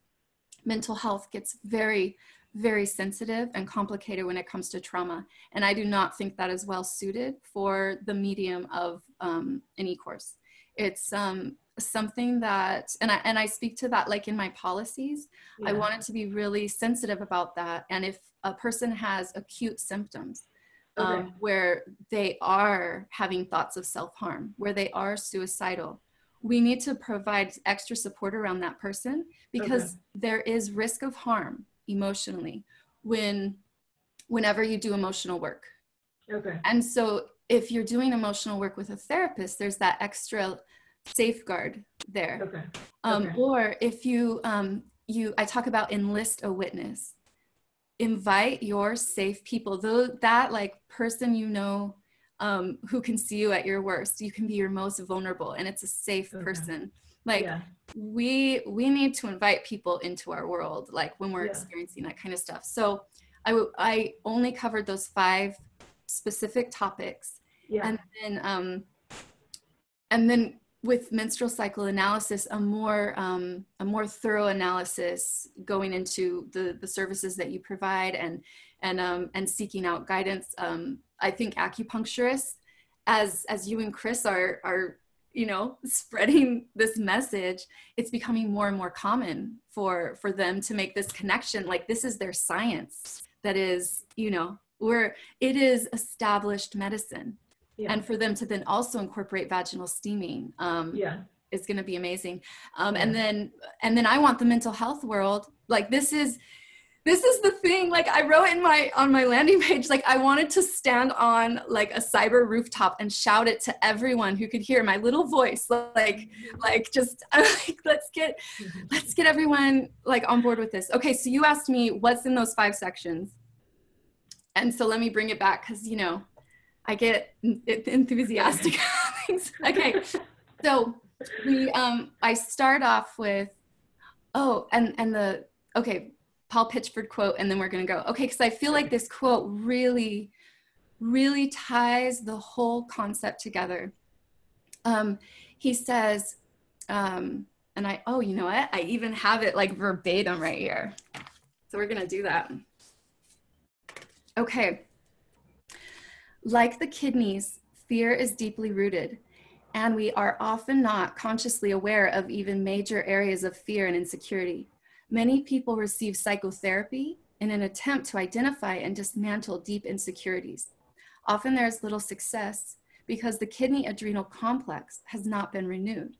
mental health gets very, very sensitive and complicated when it comes to trauma. And I do not think that is well suited for the medium of an e-course. It's something that, and I speak to that like in my policies. I wanted to be really sensitive about that. And if a person has acute symptoms, where they are having thoughts of self-harm, where they are suicidal, we need to provide extra support around that person, because there is risk of harm emotionally whenever you do emotional work. And so if you're doing emotional work with a therapist, there's that extra safeguard there. Or if I talk about enlist a witness. Invite your safe people, though, that like person, who can see you at your worst. You can be your most vulnerable, and it's a safe person. Like we need to invite people into our world, like when we're experiencing that kind of stuff. So I only covered those 5 specific topics. And then with menstrual cycle analysis, a more thorough analysis going into the services that you provide, and seeking out guidance. I think acupuncturists, as you and Chris are spreading this message, it's becoming more and more common for them to make this connection. Like, this is their science that is, where it is established medicine. And for them to then also incorporate vaginal steaming is going to be amazing. And then I want the mental health world. Like, this is the thing. Like, I wrote on my landing page, like, I wanted to stand on like a cyber rooftop and shout it to everyone who could hear my little voice. Like just like, let's get everyone like on board with this. Okay, so you asked me what's in those 5 sections, and so let me bring it back, because I get enthusiastic. Okay, so I start off with, Paul Pitchford quote, and then we're gonna go. Okay, because I feel like this quote really, really ties the whole concept together. He says, you know what? I even have it like verbatim right here. So we're gonna do that. Okay. Like the kidneys, fear is deeply rooted, and we are often not consciously aware of even major areas of fear and insecurity. Many people receive psychotherapy in an attempt to identify and dismantle deep insecurities. Often there is little success because the kidney adrenal complex has not been renewed.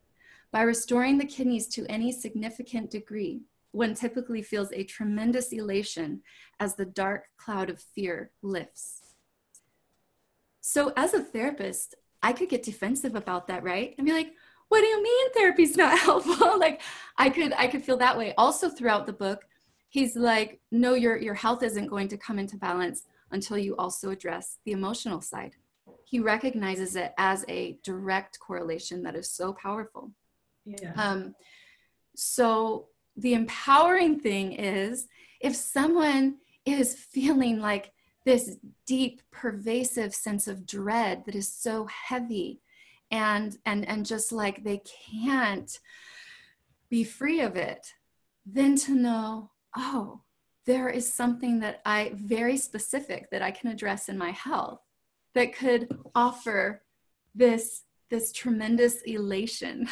By restoring the kidneys to any significant degree, one typically feels a tremendous elation as the dark cloud of fear lifts. So as a therapist, I could get defensive about that, right? And be like, what do you mean therapy's not helpful? Like, I could feel that way. Also throughout the book, he's like, no, your health isn't going to come into balance until you also address the emotional side. He recognizes it as a direct correlation that is so powerful. So the empowering thing is, if someone is feeling like this deep, pervasive sense of dread that is so heavy, and just like they can't be free of it, then to know, oh, there is something that very specific that I can address in my health that could offer this tremendous elation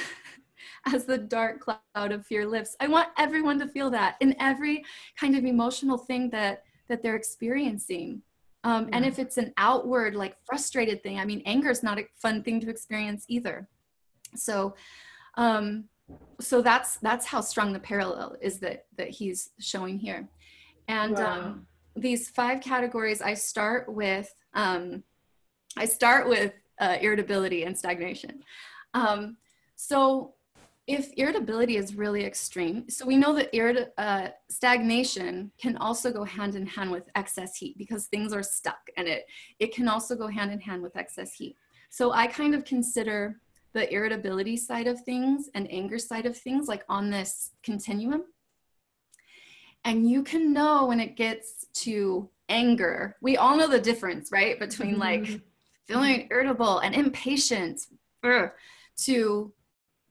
as the dark cloud of fear lifts. I want everyone to feel that in every kind of emotional thing that they're experiencing. And if it's an outward, like frustrated thing, I mean, anger is not a fun thing to experience either. So that's how strong the parallel is that he's showing here. And these 5 categories, I start with irritability and stagnation. So if irritability is really extreme, so we know that stagnation can also go hand in hand with excess heat, because things are stuck, and it can also go hand in hand with excess heat. So I kind of consider the irritability side of things and anger side of things like on this continuum. And you can know when it gets to anger, we all know the difference, right? Between like feeling irritable and impatient to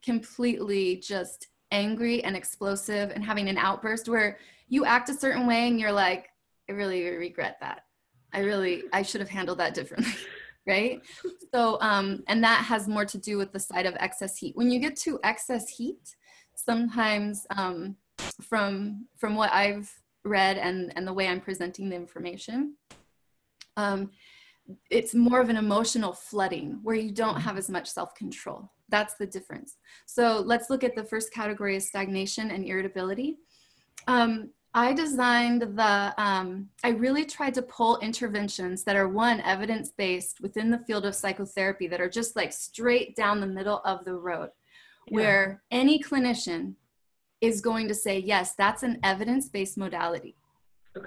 completely just angry and explosive and having an outburst where you act a certain way and you're like, I really regret that. I should have handled that differently. right? So, and that has more to do with the side of excess heat. When you get to excess heat, sometimes from what I've read and the way I'm presenting the information, it's more of an emotional flooding where you don't have as much self-control. That's the difference. So let's look at the first category of stagnation and irritability. I designed I really tried to pull interventions that are, one, evidence-based within the field of psychotherapy, that are just like straight down the middle of the road, where any clinician is going to say, yes, that's an evidence-based modality,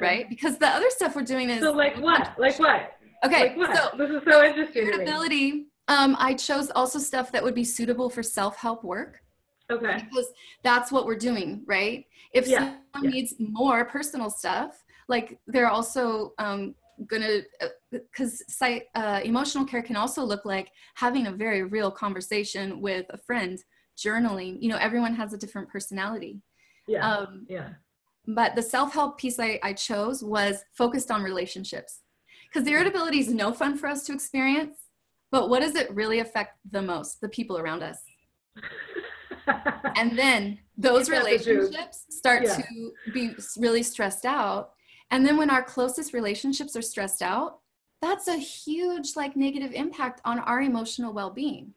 right? Because the other stuff we're doing is— So like what? Like what? Okay, like what? So this is so interesting. Irritability, I chose also stuff that would be suitable for self-help work. Okay. Because that's what we're doing, right? If someone needs more personal stuff, like they're also gonna, because emotional care can also look like having a very real conversation with a friend, journaling. You know, everyone has a different personality. But the self-help piece I chose was focused on relationships, because the irritability is no fun for us to experience, but what does it really affect the most? The people around us. And then those relationships start to be really stressed out. And then when our closest relationships are stressed out, that's a huge like negative impact on our emotional well-being.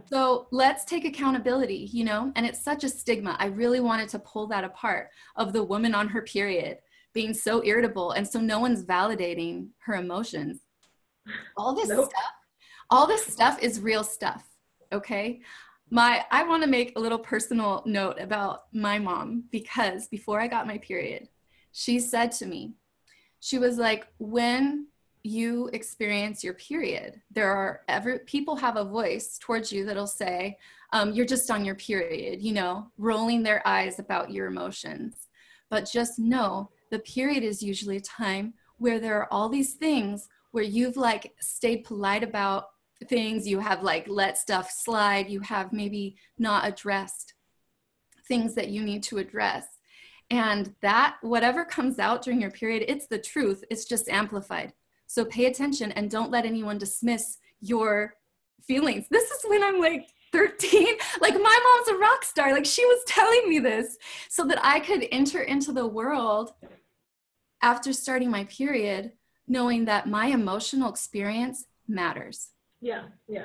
So let's take accountability, you know, and it's such a stigma. I really wanted to pull that apart, of the woman on her period being so irritable. And so no one's validating her emotions. All this stuff is real stuff. Okay. I want to make a little personal note about my mom, because before I got my period, she said to me, she was like, when you experience your period, people have a voice towards you that'll say, you're just on your period, you know, rolling their eyes about your emotions. But just know the period is usually a time where there are all these things where you've like stayed polite about things, you have like let stuff slide, you have maybe not addressed things that you need to address. And that whatever comes out during your period, it's the truth, it's just amplified. So pay attention and don't let anyone dismiss your feelings. This is when I'm like 13, like my mom's a rock star, like she was telling me this so that I could enter into the world after starting my period knowing that my emotional experience matters.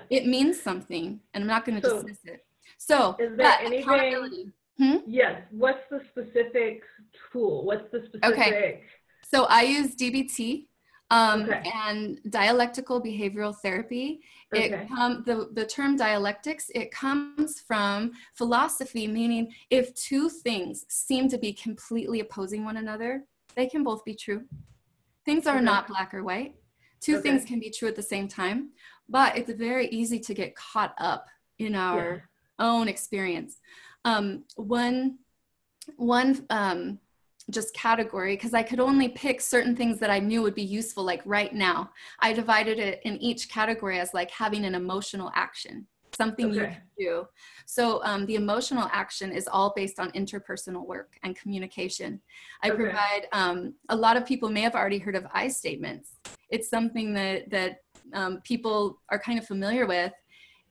It means something, and I'm not going to dismiss it. So is there anything? Yes. What's the specific tool? What's the specific? Okay. So I use DBT and dialectical behavioral therapy. The term dialectics, it comes from philosophy, meaning if two things seem to be completely opposing one another, they can both be true. Things are not black or white. Two things can be true at the same time, but it's very easy to get caught up in our own experience. One just category, because I could only pick certain things that I knew would be useful, like right now. I divided it in each category as like having an emotional action, something you can do. So the emotional action is all based on interpersonal work and communication. I provide, a lot of people may have already heard of I statements. It's something that people are kind of familiar with.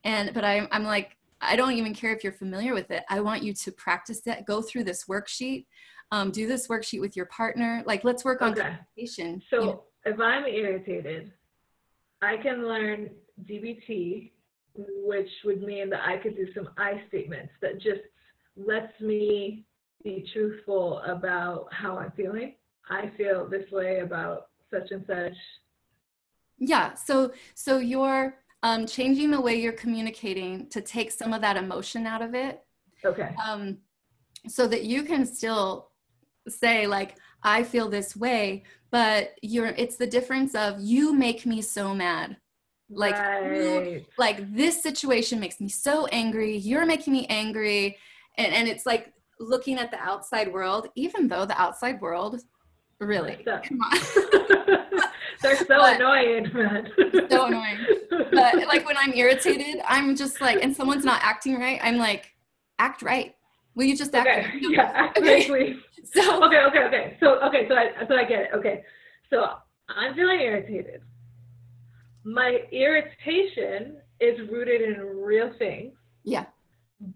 But I'm like, I don't even care if you're familiar with it. I want you to practice it, go through this worksheet, do this worksheet with your partner. Like, let's work on communication. So if I'm irritated, I can learn DBT, which would mean that I could do some I statements that just lets me be truthful about how I'm feeling. I feel this way about such and such. Yeah. So you're changing the way you're communicating to take some of that emotion out of it. So that you can still say like, I feel this way, but it's the difference of you make me so mad. Like, like this situation makes me so angry. You're making me angry. And it's like looking at the outside world, even though the outside world really, come on. They're so annoying, man. So annoying. But like when I'm irritated, I'm just like, and someone's not acting right, I'm like, act right. Will you just act right? Act right, please. So So I get it. Okay. So I'm feeling irritated. my irritation is rooted in real things. Yeah.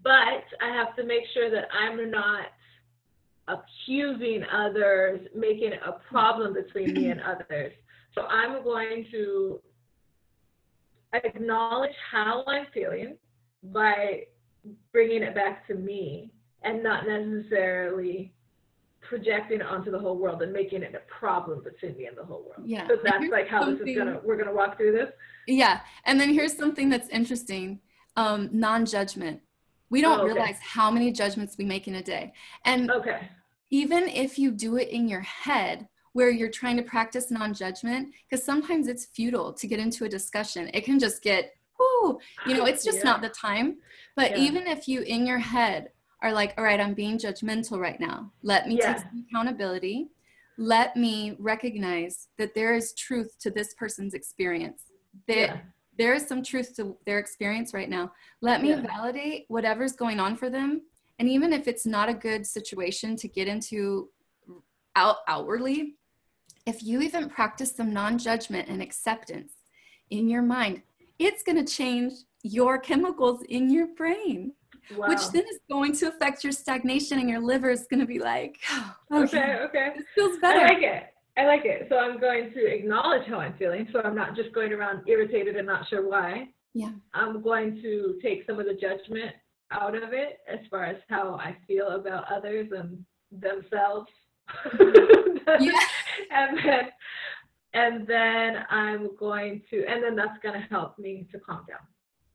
But I have to make sure that I'm not accusing others, making it a problem between me and others. So I'm going to acknowledge how I'm feeling by bringing it back to me and not necessarily projecting it onto the whole world and making it a problem between me and the whole world. Yeah. So that's like how we're gonna walk through this. Yeah. And then here's something that's interesting. Non-judgment. We don't realize how many judgments we make in a day. And even if you do it in your head, where you're trying to practice non-judgment, because sometimes it's futile to get into a discussion. It can just get, it's just not the time. But even if you in your head are like, all right, I'm being judgmental right now. Let me take some accountability. Let me recognize that there is truth to this person's experience. There is some truth to their experience right now. Let me validate whatever's going on for them. And even if it's not a good situation to get into outwardly, if you even practice some non-judgment and acceptance in your mind, it's going to change your chemicals in your brain, which then is going to affect your stagnation, and your liver is going to be like, okay, this feels better. I like it. So I'm going to acknowledge how I'm feeling. So I'm not just going around irritated and not sure why. Yeah. I'm going to take some of the judgment out of it as far as how I feel about others and themselves. And then then that's going to help me to calm down.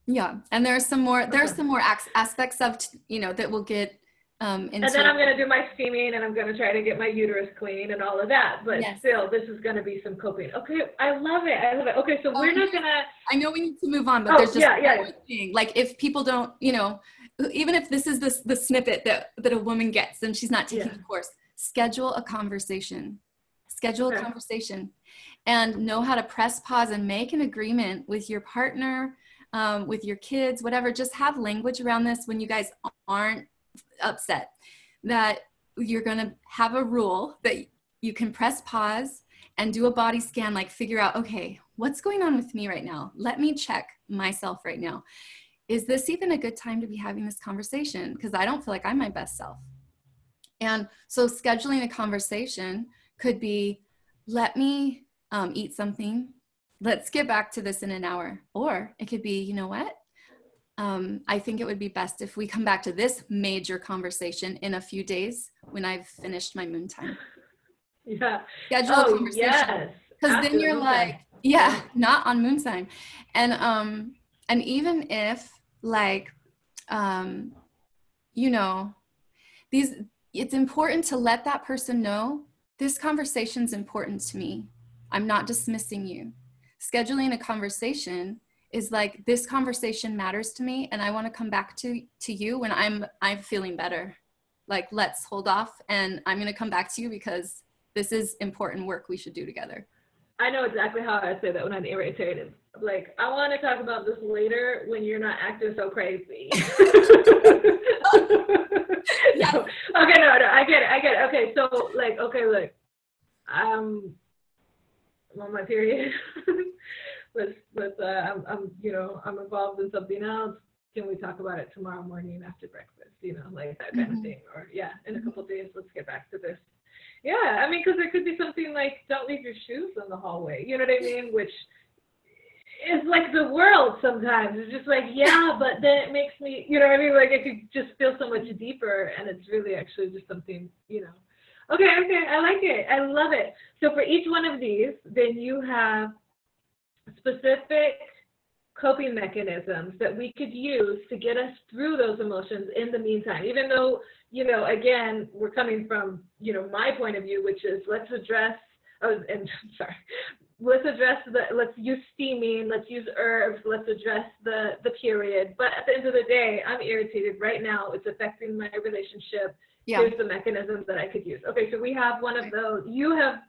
Yeah. And there's some more aspects of, that will get into. And then I'm going to do my steaming, and I'm going to try to get my uterus clean and all of that. But still, this is going to be some coping. Okay. I love it. Okay. So we're not going to. I know we need to move on, but there's just one thing. Like, if people don't, even if this is the snippet that a woman gets and she's not taking the course, schedule a conversation. And know how to press pause and make an agreement with your partner, with your kids, whatever. Just have language around this when you guys aren't upset, that you're going to have a rule that you can press pause and do a body scan, like figure out, okay, what's going on with me right now? Let me check myself right now. Is this even a good time to be having this conversation? Because I don't feel like I'm my best self. And so scheduling a conversation could be, let me eat something. Let's get back to this in an hour. Or it could be, you know what? I think it would be best if we come back to this major conversation in a few days when I've finished my moon time. Yeah. Schedule a conversation. Because then you're like, not on moon time. And even if it's important to let that person know this conversation's important to me. I'm not dismissing you. Scheduling a conversation is like, this conversation matters to me, and I want to come back to you when I'm feeling better. Like, let's hold off, and I'm going to come back to you because this is important work we should do together. I know exactly how I say that when I'm irritated. Like, I want to talk about this later when you're not acting so crazy. Yes. No. Okay, no, I get it. Okay, so look, I'm on my period. I'm involved in something else. Can we talk about it tomorrow morning after breakfast? That kind of thing. Or in a couple of days, let's get back to this. Yeah, I mean, because there could be something like, don't leave your shoes in the hallway. You know what I mean? Which is like the world sometimes. It's just like, but then it makes me, you know what I mean? Like, it could just feel so much deeper, and it's really actually just something, Okay, I like it. I love it. So for each one of these, then you have specific coping mechanisms that we could use to get us through those emotions in the meantime, even though, again, we're coming from, my point of view, which is let's use steaming, let's use herbs, let's address the period. But at the end of the day, I'm irritated right now. It's affecting my relationship. Yeah. Here's the mechanisms that I could use. Okay, so we have one of those. You have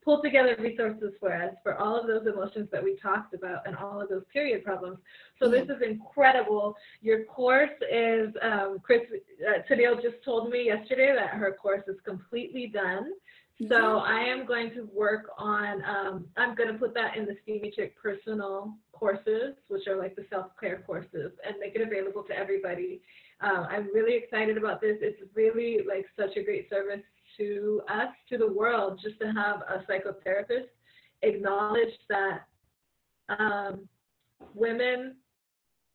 pulled together resources for us for all of those emotions that we talked about and all of those period problems. So this is incredible. Your course is, Taneil just told me yesterday that her course is completely done. So I am going to work on, I'm going to put that in the Steamy Chick personal courses, which are like the self-care courses, and make it available to everybody. I'm really excited about this. It's really like such a great service to us, to the world, just to have a psychotherapist acknowledge that women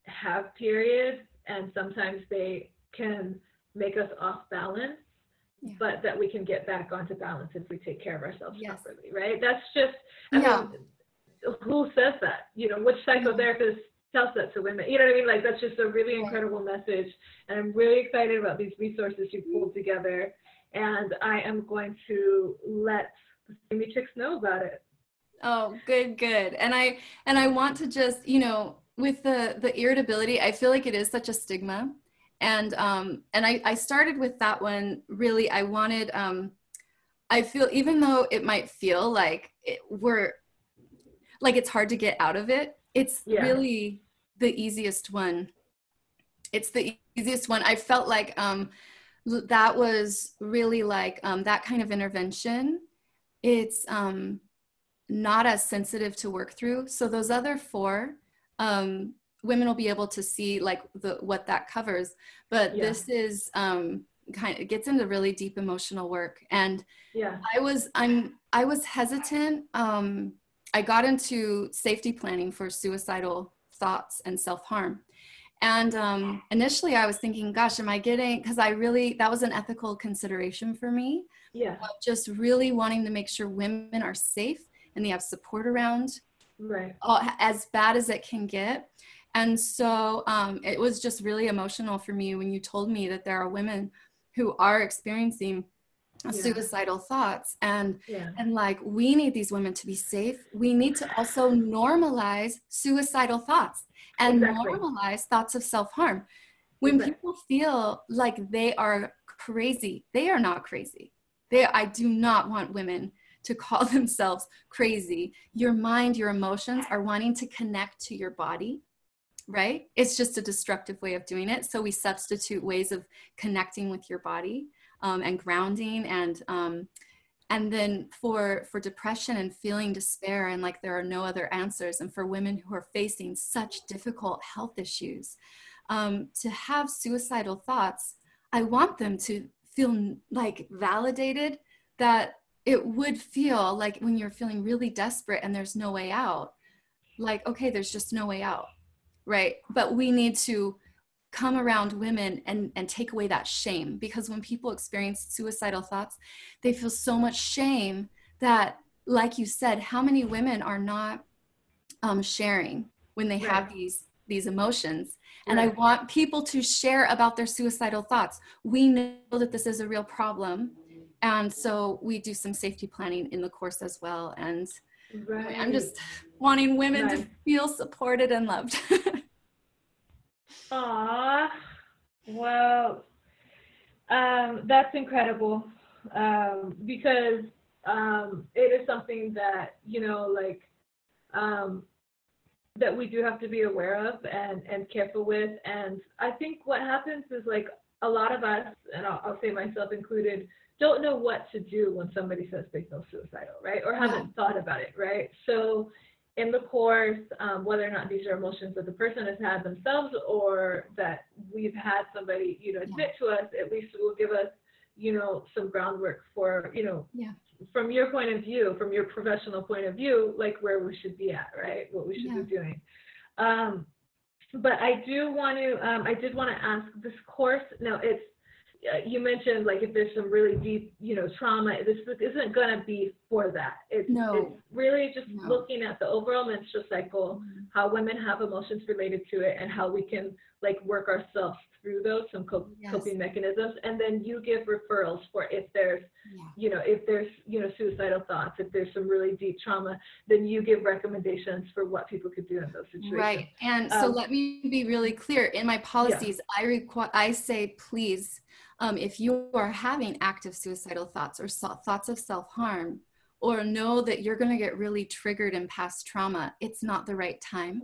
have periods and sometimes they can make us off balance, but that we can get back onto balance if we take care of ourselves properly, right? That's just, I mean, who says that? You know, which psychotherapist tells that to women? You know what I mean? Like, that's just a really incredible message. And I'm really excited about these resources you pulled together. And I am going to let the Steamy Chicks know about it. Oh, good. And I want to just, you know, with the irritability, I feel like it is such a stigma. And I started with that one. Really, I wanted, I feel, even though it might feel like it's hard to get out of it, it's really the easiest one. It's the easiest one. I felt like that was really like that kind of intervention. It's not as sensitive to work through. So those other four, women will be able to see like what that covers. But this is it gets into really deep emotional work. And I was hesitant. I got into safety planning for suicidal thoughts and self-harm. And initially I was thinking, gosh, am I getting, because that was an ethical consideration for me. Just really wanting to make sure women are safe and they have support around, as bad as it can get. And so it was just really emotional for me when you told me that there are women who are experiencing suicidal thoughts, and like, we need these women to be safe. We need to also normalize suicidal thoughts and normalize thoughts of self-harm. When people feel like they are crazy, they are not crazy. I do not want women to call themselves crazy. Your mind, your emotions are wanting to connect to your body, right? It's just a destructive way of doing it. So we substitute ways of connecting with your body and grounding. And then for depression and feeling despair and like there are no other answers, and for women who are facing such difficult health issues, to have suicidal thoughts, I want them to feel like validated, that it would feel like when you're feeling really desperate and there's no way out, like, okay, there's just no way out, right? But we need to come around women and take away that shame, because when people experience suicidal thoughts, they feel so much shame that, like you said, how many women are not sharing when they have these emotions? And I want people to share about their suicidal thoughts. We know that this is a real problem. And so we do some safety planning in the course as well. And I'm just wanting women to feel supported and loved. Aw, well, that's incredible, because it is something that, you know, like, that we do have to be aware of and careful with. And I think what happens is, like, a lot of us, and I'll say myself included, don't know what to do when somebody says they feel suicidal, right? Or haven't thought about it, right? So in the course, whether or not these are emotions that the person has had themselves or that we've had somebody, you know, admit to us, at least it will give us, you know, some groundwork for, you know, from your point of view, from your professional point of view, like where we should be at, right? What we should be doing. But I did want to ask, this course, now it's, you mentioned, like, if there's some really deep, you know, trauma, this isn't going to be for that. It's really just looking at the overall menstrual cycle, how women have emotions related to it, and how we can, like, work ourselves through those, some coping mechanisms. And then you give referrals for if there's, you know, suicidal thoughts, if there's some really deep trauma, then you give recommendations for what people could do in those situations. Right. And so let me be really clear. In my policies, I say, please, if you are having active suicidal thoughts or thoughts of self-harm, or know that you're going to get really triggered in past trauma, it's not the right time.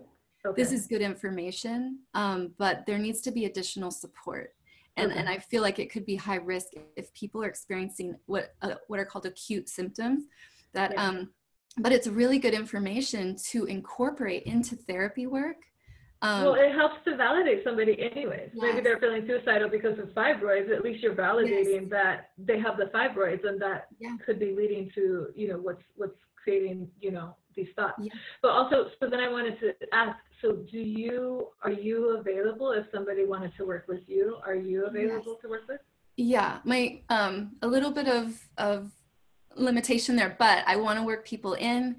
This is good information, but there needs to be additional support. And I feel like it could be high risk if people are experiencing what are called acute symptoms that, but it's really good information to incorporate into therapy work. Well, it helps to validate somebody anyways. Yes. Maybe they're feeling suicidal because of fibroids. At least you're validating that they have the fibroids, and that could be leading to, you know, what's creating, you know, these thoughts. But also, so then I wanted to ask, so are you available if somebody wanted to work with you? Are you available to work with? Yeah, my a little bit of limitation there, but I want to work people in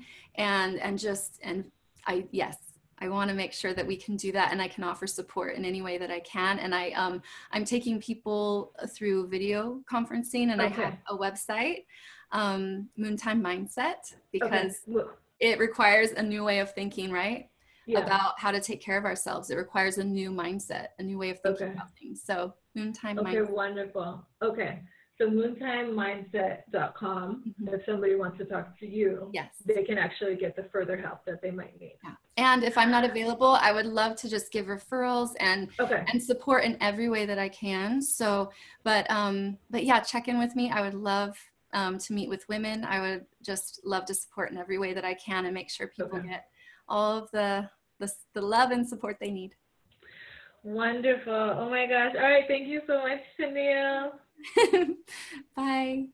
I want to make sure that we can do that, and I can offer support in any way that I can. And I'm taking people through video conferencing, and I have a website, Moontime Mindset, because it requires a new way of thinking, right? About how to take care of ourselves. It requires a new mindset, a new way of thinking about things. So Moontime Mindset. Okay, wonderful. Okay. So moontimemindset.com, if somebody wants to talk to you, they can actually get the further help that they might need. And if I'm not available, I would love to just give referrals and support in every way that I can. So, but yeah, check in with me. I would love to meet with women. I would just love to support in every way that I can and make sure people get all of the love and support they need. Wonderful. Oh my gosh. All right. Thank you so much, Taneil. Bye.